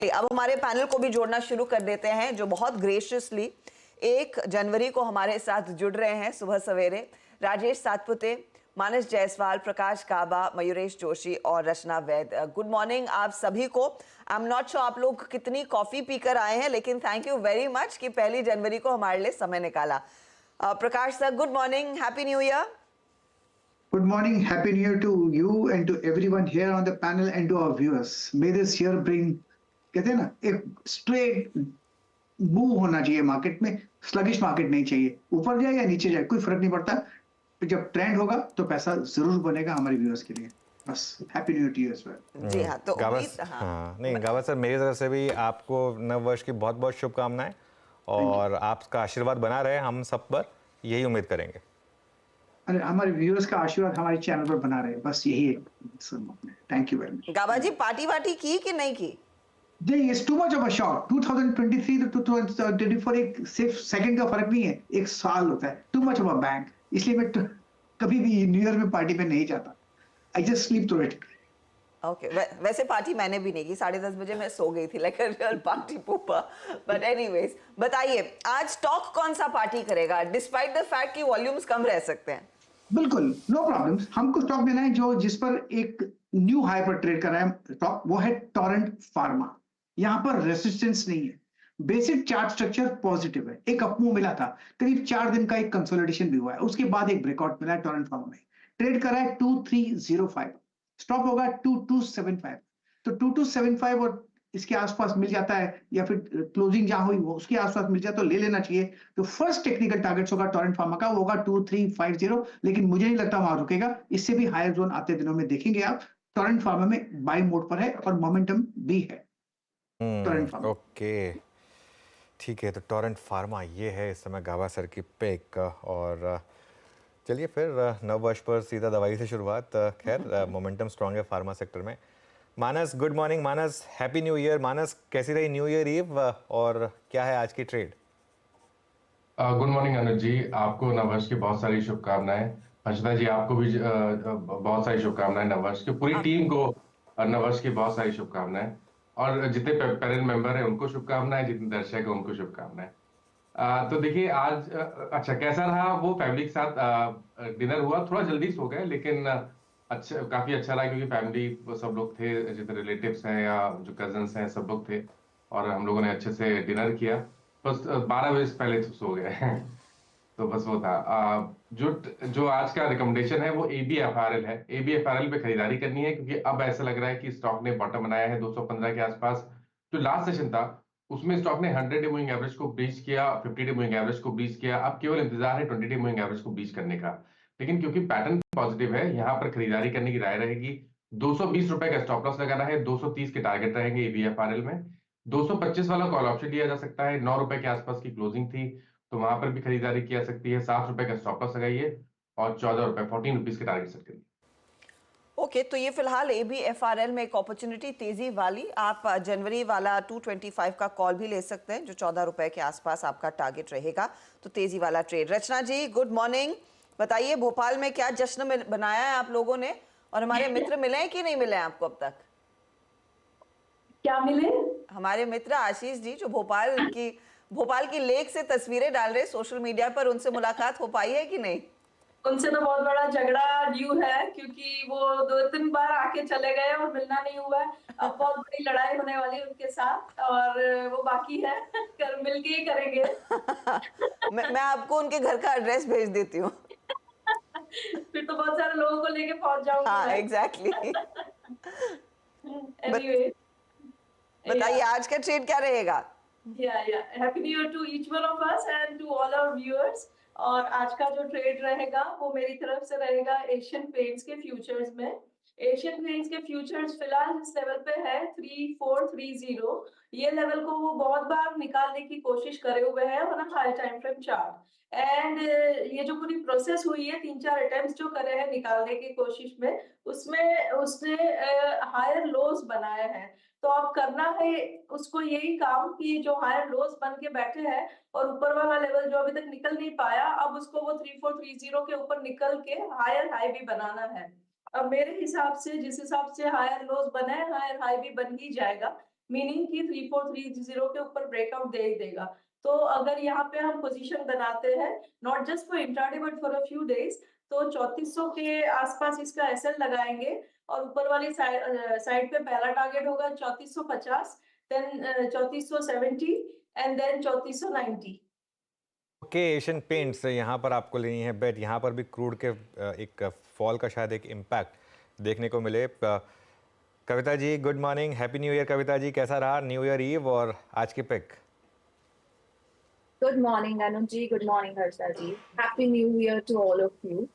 अब हमारे पैनल को भी जोड़ना शुरू कर देते हैं, जो बहुत ग्रेशियसली 1 जनवरी को हमारे साथ जुड़ रहे हैं सुबह सवेरे। राजेश सातपुते, मानस जायसवाल, प्रकाश काबा, मयूरेश जोशी और रचना वैद। गुड मॉर्निंग आप सभी को। आई एम नॉट श्योर आप लोग कितनी कॉफी पीकर आए हैं, लेकिन थैंक यू वेरी मच कि 1 जनवरी को हमारे लिए समय निकाला। Prakash sir, good morning, happy new year. Good morning, happy new year to you and to everyone here on the panel and to our viewers. May this year bring, कहते हैं ना, एक स्ट्रेट मूव होना चाहिए मार्केट में, sluggish market नहीं चाहिए। ऊपर जाए या नीचे जाए कोई फर्क नहीं पड़ता, जब ट्रेंड होगा तो पैसा जरूर बनेगा हमारे व्यूअर्स के लिए। बस happy new year to you as well. जी हाँ, तो नहीं गावा सर, मेरी तरफ से भी आपको नव वर्ष की बहुत बहुत शुभकामनाएं और आपका आशीर्वाद बना रहे हम सब पर, यही उम्मीद करेंगे। अरे हमारे व्यूअर्स का आशीर्वाद हमारे चैनल पर बना रहे, बस यही है। Thank you very much. Gaba ji, party वार्टी की कि नहीं की? It's too much of a shot. 2023 तो 2024 एक सिर्फ सेकंड का फर्क नहीं है, एक साल होता है। To much of a bank, इसलिए मैं कभी भी न्यू ईयर में पार्टी में नहीं जाता। I just sleep through it. Okay, वैसे पार्टी मैंने भी नहीं की। 10:30 बजे मैं सो गई थी, like a real party pupa. But anyways, बताइए आज स्टॉक कौन सा पार्टी करेगा, डिस्पाइट द फैक्ट कि वॉल्यूम्स कम रह सकते हैं? बिल्कुल, नो प्रॉब्लम्स। हमको स्टॉक देना है जो जिस पर एक न्यू हाई पर ट्रेड कर रहा है स्टॉक, वो है टोरेंट फार्मा। यहाँ पर रेसिस्टेंस नहीं है, बेसिक चार्ट स्ट्रक्चर पॉजिटिव है। एक अपमूव मिला था, करीब 4 दिन का एक कंसोलिडेशन भी हुआ है, उसके बाद एक ब्रेकआउट मिला है टोरेंट फार्मा में। ट्रेड कर रहा है 2305, स्टॉप होगा 2275। तो 2275 और इसके आसपास मिल जाता है, या फिर क्लोजिंग जहां हुई वो उसके आसपास मिल जाए तो ले लेना चाहिए। तो फर्स्ट टेक्निकल टारगेट होगा टोरेंट फार्मा का, वो होगा 2350, लेकिन मुझे नहीं लगता वहां रुकेगा। इससे भी हायर जोन आते दिनों में देखेंगे आप। टोरेंट फार्मा में बाई मोड पर है और मोमेंटम भी है टोरेंट फार्मा। ओके ठीक है, तो टोरेंट फार्मा ये है इस समय गावा सर की पिक। और चलिए फिर नववर्ष पर सीधा दवाई से शुरुआत। खैर मोमेंटम स्ट्रांग है फार्मा सेक्टर में। मानस, गुड मॉर्निंग मानस, हैप्पी न्यू ईयर। मानस, कैसी रही न्यू ईयर ईव और क्या है आज की ट्रेड? गुड मॉर्निंग अनुज जी, आपको नववर्ष की बहुत सारी शुभकामनाएं। हर्षदा जी, आपको भी बहुत सारी शुभकामनाएं नववर्ष की। पूरी टीम को नववर्ष की बहुत सारी शुभकामनाएं, और जितने पैनल मेंबर हैं उनको शुभकामनाएं, जितने दर्शक हैं उनको शुभकामनाएं। तो देखिए आज अच्छा कैसा रहा, वो फैमिली के साथ डिनर हुआ। थोड़ा जल्दी सो गए, लेकिन अच्छा, काफी अच्छा रहा, क्योंकि फैमिली सब लोग थे, जितने रिलेटिव्स हैं या जो कजन्स हैं सब लोग थे, और हम लोगों ने अच्छे से डिनर किया। बस 12 बजे से पहले तो सो गए तो बस वो था। जो जो आज का रिकमेंडेशन है वो ABFRL है। ABFRL पे खरीदारी करनी है, क्योंकि अब ऐसा लग रहा है कि स्टॉक ने बॉटम बनाया है 215 के आसपास। जो लास्ट सेशन था उसमें स्टॉक ने 100 डे मूविंग एवरेज को ब्रीच किया, 50 डे मूविंग एवरेज को ब्रीच किया। अब केवल इंतजार है 20 डे मूविंग एवरेज को ब्रीच करने का। लेकिन क्योंकि पैटर्न पॉजिटिव है, यहाँ पर खरीदारी करने की राय रहेगी। 220 रुपए का स्टॉप लॉस लगाना है, 230 के टारगेट रहेंगे ABFRL में। 225 वाला कॉल ऑप्शन लिया जा सकता है। 9 रुपए के आसपास की क्लोजिंग थी, तो वहां पर भी खरीदारी की जा सकती है। 7 रुपए का स्टॉप लॉस लगाइए और 14 रुपए 14 रुपीज के टारगेट सेट करिए। ओके, तो ये फिलहाल ABFRL में एक अपॉर्चुनिटी तेजी वाली। आप जनवरी वाला 225 का कॉल भी ले सकते हैं, जो 14 रुपए के आसपास आपका टारगेट रहेगा। तो तेजी वाला ट्रेड। रचना जी, गुड मॉर्निंग, बताइए भोपाल में क्या जश्न बनाया है आप लोगों ने, और हमारे मित्र मिले हैं कि नहीं मिले हैं आपको अब तक? क्या मिले? हमारे मित्र आशीष जी, जो भोपाल की लेक से तस्वीरें डाल रहे सोशल मीडिया पर, उनसे मुलाकात हो पाई है कि नहीं? उनसे तो बहुत बड़ा झगड़ा ड्यू है, क्योंकि वो 2-3 बार आके चले गए और मिलना नहीं हुआ है। अब बहुत बड़ी लड़ाई होने वाली है उनके साथ, और वो बाकी है मिलके ही करेंगे मैं आपको उनके घर का एड्रेस भेज देती हूँ फिर तो बहुत सारे लोगों को लेके पहुंच जाऊंगी। हाँ, एग्जैक्टली। एनीवे, बताइए आज का ट्रेड क्या रहेगा? Happy new year to each one of us and to all our viewers. और आज का जो ट्रेड रहेगा वो मेरी तरफ से रहेगा एशियन पेंट्स के फ्यूचर्स में। एशियन पेंट्स के फ्यूचर्स फिलहाल इस लेवल पे है 3430। ये लेवल को वो बहुत बार निकालने की कोशिश करे हुए हैं on a high time frame chart. And ये जो पूरी प्रोसेस हुई है, 3-4 अटेम्प्ट्स जो करे हैं निकालने की कोशिश में, उसमें उसने हायर लोज बनाया है। तो अब करना है उसको यही काम कि जो हायर लोज बन के बैठे हैं और ऊपर वाला लेवल जो अभी तक निकल नहीं पाया, अब उसको वो 3430 के ऊपर निकल के हायर हाई भी बनाना है। अब मेरे हिसाब से जिस हिसाब से हायर लोज बने, हायर हाई भी बन ही जाएगा। मीनिंग कि 3430 के ऊपर ब्रेकआउट दे ही देगा। तो अगर यहाँ पे हम पोजीशन बनाते हैं not just for intraday but for a few days, तो 3400 के आसपास इसका एसएल लगाएंगे और ऊपर वाली साइड पे पहला टारगेट होगा 3450, then 3470 and then 3490। Okay, Asian Paints यहाँ पर आपको लेनी है बेट। यहाँ पर भी क्रूड के एक फॉल का शायद एक इम्पैक्ट देखने को मिले। Kavita ji good morning, happy new year. Kavita ji कैसा रहा न्यू ईयर ईव और आज की pick? Good morning, Anuj ji. Good morning, Harsha ji. Happy New Year to all of you.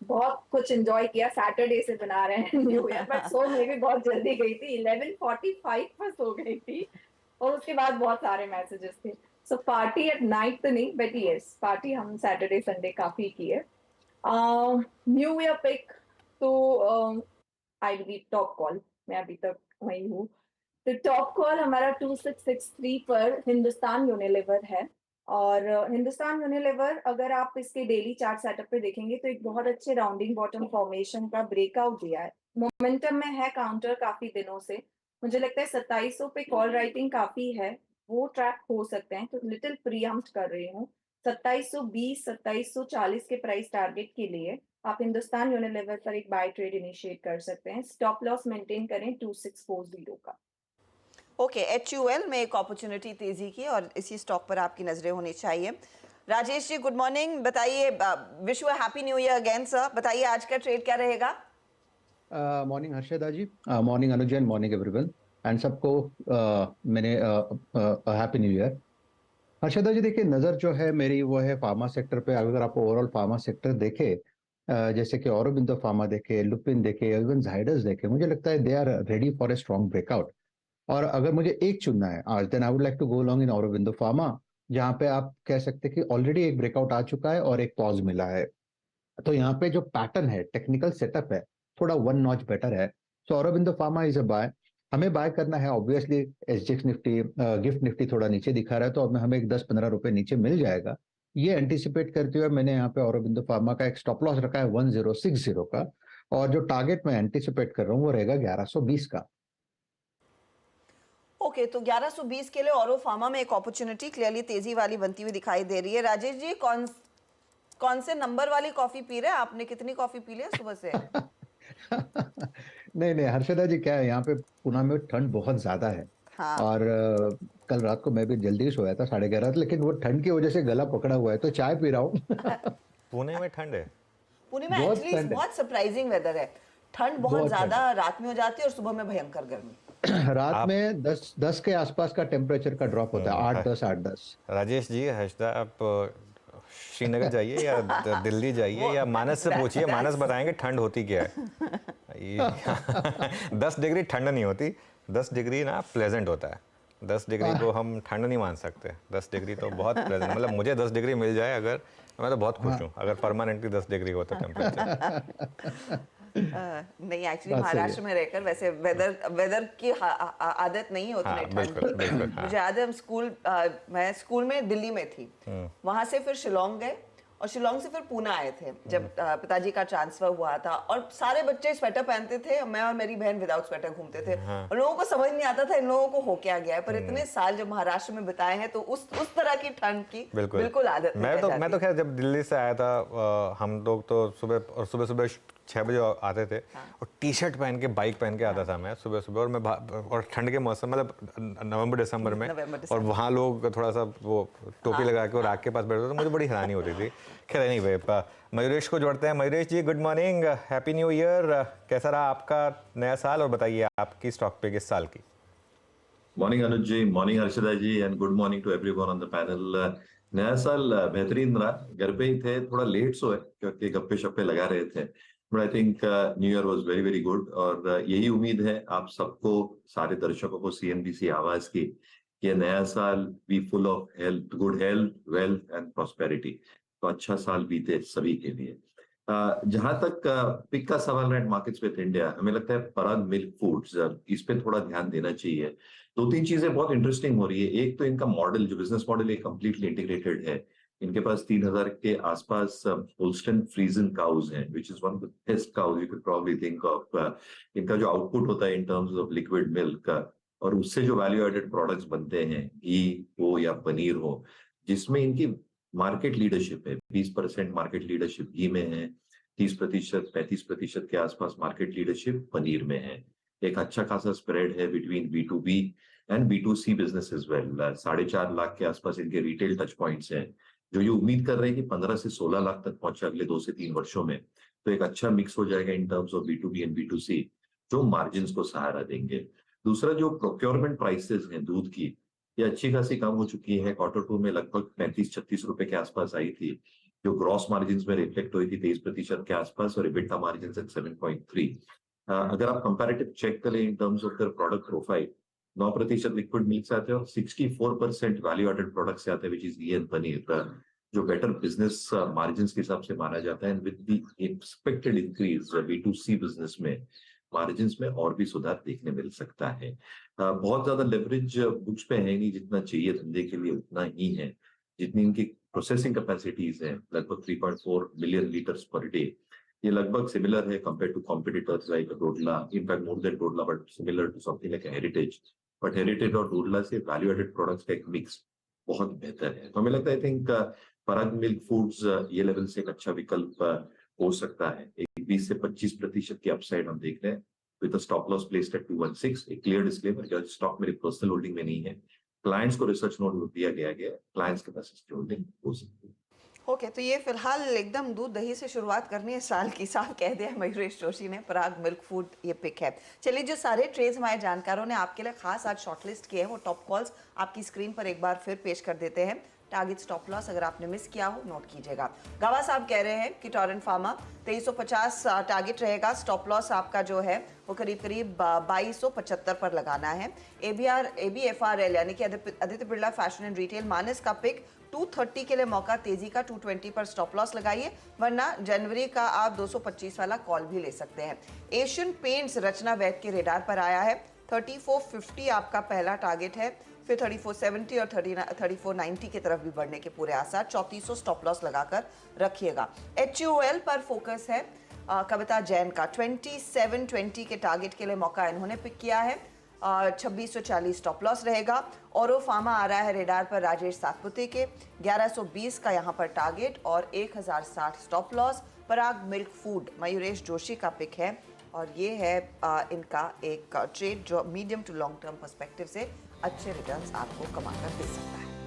बहुत कुछ एंजॉय किया, सैटरडे से बना रहे हैं न्यू ईयर, बट सो मैं भी बहुत जल्दी गई थी, 11:45 पर सो गई थी और उसके बाद बहुत सारे मैसेजेस थे। सो पार्टी एट नाइट तो नहीं, बट यस पार्टी हम सैटरडे संडे काफी किए। न्यू ईयर पिक तो आई बिलीव टॉप कॉल, मैं अभी तक वही हूँ। तो टॉप कॉल हमारा 2663 पर हिंदुस्तान यूनिलीवर है और हिंदुस्तान यूनिलीवर अगर आप इसके डेली चार्ट सेटअप पे देखेंगे तो एक बहुत अच्छे राउंडिंग बॉटम फॉर्मेशन का ब्रेकआउट दिया है, मोमेंटम में है काउंटर काफी दिनों से। मुझे लगता है 2700 पे कॉल राइटिंग काफी है, वो ट्रैक हो सकते हैं, तो लिटिल प्रीएम्प्ट कर रही हूँ 2720 2740 के प्राइस टारगेट के लिए आप हिंदुस्तान यूनिलीवर पर एक बाय ट्रेड इनिशिएट कर सकते हैं। स्टॉप लॉस मेंटेन करें 2640 का। ओके, HUL में एक अपॉर्चुनिटी तेजी की और इसी स्टॉक पर आपकी नजरें होनी चाहिए। राजेश जी गुड मॉर्निंग, बताइए, wish you happy new year again sir. बताइए आज का ट्रेड क्या रहेगा? Morning Harshada ji, morning Anuj and morning everyone and सबको मैंने happy new year. Harshada ji देखिए, नज़र जो है मेरी वो है फार्मा सेक्टर पे। अगर आप ओवरऑल फार्मा सेक्टर देखे, जैसे कि औरोबिंदो फार्मा देखे, लुपिन देखे, इवन जाइडस देखे, मुझे लगता है they are ready for a strong breakout. और अगर मुझे एक चुनना है आज, then I would like to go long in Aurobindo pharma, जहाँ पे आप कह सकते हैं कि ऑलरेडी एक ब्रेकआउट आ चुका है और एक पॉज मिला है। तो यहाँ पे जो पैटर्न है, टेक्निकल सेटअप है, थोड़ा वन नॉच बेटर है। So Aurobindo Pharma is a buy. हमें बाय करना है obviously. SGX Nifty, Gift Nifty थोड़ा नीचे दिखा रहा है, तो अब हमें एक 10-15 रुपए नीचे मिल जाएगा। ये एंटिसिपेट करते हुए मैंने यहाँ पे औरोबिंदो फार्मा का एक स्टॉप लॉस रखा है 1060 का, और जो टारगेट मैं एंटिसिपेट कर रहा हूँ वो रहेगा 1120 का। ओके, तो 1120 के लिए औरो फार्मा में एक अपॉर्चुनिटी क्लियरली तेजी वाली बनती हुई दिखाई दे रही है। राजेश जी कौन से नंबर वाली कॉफी पी रहे हैं? आपने कितनी कॉफी पी ली है सुबह से? नहीं हर्षदा जी, क्या है यहाँ पे पुणे में ठंड बहुत ज्यादा है। हाँ। और कल रात को मैं भी जल्दी सोया था 11:30, लेकिन वो ठंड की वजह से गला पकड़ा हुआ है, तो चाय पी रहा हूँ। पुणे में ठंड है? पुणे में बहुत एक्चुअली ठंड है। बहुत सरप्राइजिंग वेदर है। ठंड बहुत बहुत ज्यादा रात में हो जाती है और सुबह में भयंकर गर्मी। रात में 10 के आसपास का टेम्परेचर का ड्रॉप होता है, 8-10। राजेश जी, हर्षदा आप श्रीनगर जाइए या दिल्ली जाइए या मानस से पूछिए, मानस बताएंगे ठंड होती क्या है। 10 डिग्री ठंड नहीं होती, 10 डिग्री ना प्लेजेंट होता है। 10 डिग्री को हम ठंड नहीं मान सकते। 10 डिग्री तो बहुत प्लेजेंट, मतलब मुझे 10 डिग्री मिल जाए अगर, मैं तो बहुत खुश हूँ अगर परमानेंटली 10 डिग्री होता टेम्परेचर। नहीं, एक्चुअली महाराष्ट्र में रहकर वैसे वेदर की आदत नहीं है उतने ठंड की। मुझे याद है मैं स्कूल में दिल्ली में थी, वहां से फिर शिलोंग गए और शिलोंग से फिर पुणे आए थे जब पिताजी का ट्रांसफर हुआ था, और सारे बच्चे स्वेटर पहनते थे, मैं और मेरी बहन विदाउट स्वेटर घूमते थे। और लोगों को समझ नहीं आता था इन लोगों को हो क्या गया है, पर इतने साल जब महाराष्ट्र में बिताए हैं तो उस तरह की ठंड की बिल्कुल आदत मैं तो खैर जब दिल्ली से आया था, हम लोग तो सुबह 6 बजे आते थे और टी-शर्ट पहन के, बाइक पहन के आता था मैं सुबह, और मैं और ठंड के मौसम, मतलब नवंबर दिसंबर में, और वहाँ लोग थोड़ा सा वो टोपी लगा के और आग के पास बैठते थे, तो मुझे बड़ी हैरानी होती थी। खैर नहीं भाई, मयूरेश को जोड़ते हैं। Mayuresh ji good morning, happy new year. कैसा रहा आपका नया साल और बताइए आपकी स्टॉक पिक इस साल की? Morning Anuj ji, morning Harshada ji and good morning to everyone on the panel. नया साल बेहतरीन रहा, घर पे ही थे, थोड़ा लेट सोए क्योंकि गप्पे शप्पे लगा रहे थे, but I think new year was very very good. और यही उम्मीद है आप सबको, सारे दर्शकों को CNBC आवाज की, कि नया साल be full of health, good health, wealth and prosperity. तो अच्छा साल बीते सभी के लिए। जहां तक पिक का सवाल है मार्केट्स विद इंडिया, हमें लगता है पराग मिल्क फूड्स, इस पे थोड़ा ध्यान देना चाहिए। 2-3 चीजें बहुत इंटरेस्टिंग हो रही है। एक तो इनका मॉडल, जो बिजनेस मॉडल है, कंप्लीटली इंटीग्रेटेड है। इनके पास 3000 के आसपास होल्स्टन फ्रीजन काउज हैं, which is one of the best cows you could probably think of. इनका जो आउटपुट होता है in terms of liquid milk, और उससे जो वैल्यू एडेड प्रोडक्ट्स बनते हैं, घी हो या पनीर हो, जिसमें इनकी मार्केट लीडरशिप है, 20% मार्केट लीडरशिप घी में है, 30%, 35% के आसपास मार्केट लीडरशिप पनीर में है। एक अच्छा खासा स्प्रेड है between B2B and B2C business as well. 4.5 lakh के आसपास इनके रिटेल टच पॉइंट्स हैं, जो ये उम्मीद कर रहे हैं कि 15 से 16 लाख तक पहुंचे अगले 2 से 3 वर्षों में। तो एक अच्छा मिक्स हो जाएगा इन terms of B2B and B2C, जो मार्जिन को सहारा देंगे। दूसरा, जो प्रोक्योरमेंट प्राइसेस हैं दूध की, ये अच्छी खासी कम हो चुकी है। Q2 में लगभग 35-36 रुपए के आसपास आई थी, जो ग्रॉस मार्जिन में रिफ्लेक्ट हुई थी 23% के आसपास, और EBITDA मार्जिन 7.3। अगर आप कंपैरेटिव चेक करें इन terms of their product profile, 9% liquid milk से आते हैं और 64% वैल्यू एडेड प्रोडक्ट से आते हैं, which is ghee and paneer, जो बेटर बिजनेस मार्जिन के हिसाब से माना जाता है। With the expected increase B2C business में मार्जिन में और भी सुधार देखने मिल सकता है। बहुत ज्यादा लेवरेज बुक्स पे है नहीं, जितना चाहिए धंधे के लिए उतना ही है। जितनी इनकी प्रोसेसिंग कैपेसिटीज है, लगभग 3.4 मिलियन लीटर्स पर डे, ये लगभग सिमिलर है compare to competitors like Dodla, in fact more than Dodla, but similar to something like Heritage. But Heritage और डोडला से वैल्यू एडेड प्रोडक्ट्स का एक मिक्स बहुत बेहतर है। तो हमें लगता है, I think Parag milk foods ये लेवल से एक अच्छा विकल्प हो सकता है। एक 20 से 25% की अपसाइड हम देख रहे हैं, with stop loss placed at 216। एक क्लियर डिस्क्लेमर, स्टॉक मेरी पर्सनल होल्डिंग में नहीं है, क्लाइंट्स को रिसर्च नोट दिया गया है, क्लाइंट्स के पास इसकी होल्डिंग हो सकती है। ओके, तो ये फिलहाल एकदम दूध दही से शुरुआत करनी है साल की, साफ कह दिया है मयूरेश जोशी ने। पराग मिल्क फूड ये पिक है। चलिए, जो सारे ट्रेड्स हमारे जानकारों ने आपके लिए खास आज शॉर्टलिस्ट किए हैं, वो टॉप कॉल्स आपकी स्क्रीन पर एक बार फिर पेश कर देते हैं। टारगेट स्टॉप लॉस अगर आपने मिस किया हो नोट कीजिएगा। गावा साहब कह रहे हैं कि टोरेंट फार्मा 2350 टारगेट रहेगा। स्टॉप लॉस आपका जो है वो करीब 2275 पर लगाना है। ABFRL यानी कि Aditya Birla Fashion and Retail Manas का पिक 230 के लिए मौका, तेजी का 220 पर स्टॉप लॉस लगाइए, वरना जनवरी का आप 225 वाला कॉल भी ले सकते हैं। एशियन पेंट्स रचना वैद के रेडार पर आया है। 3450 आपका पहला टारगेट है, फिर 3470 और 3490 की तरफ भी बढ़ने के पूरे आसार। 3400 स्टॉप लॉस लगाकर रखिएगा। HUL पर फोकस है कविता जैन का। 2720 के टारगेट के लिए मौका इन्होंने पिक किया है। 2640 स्टॉप लॉस रहेगा। औरो फार्मा आ रहा है रेडार पर राजेश सातपुते के, 1120 का यहाँ पर टारगेट और 1060 स्टॉप लॉस। पराग मिल्क फूड मयूरेश जोशी का पिक है, और ये है इनका एक ट्रेड जो medium to long term perspective से अच्छे रिटर्न्स आपको कमा कर दे सकता है।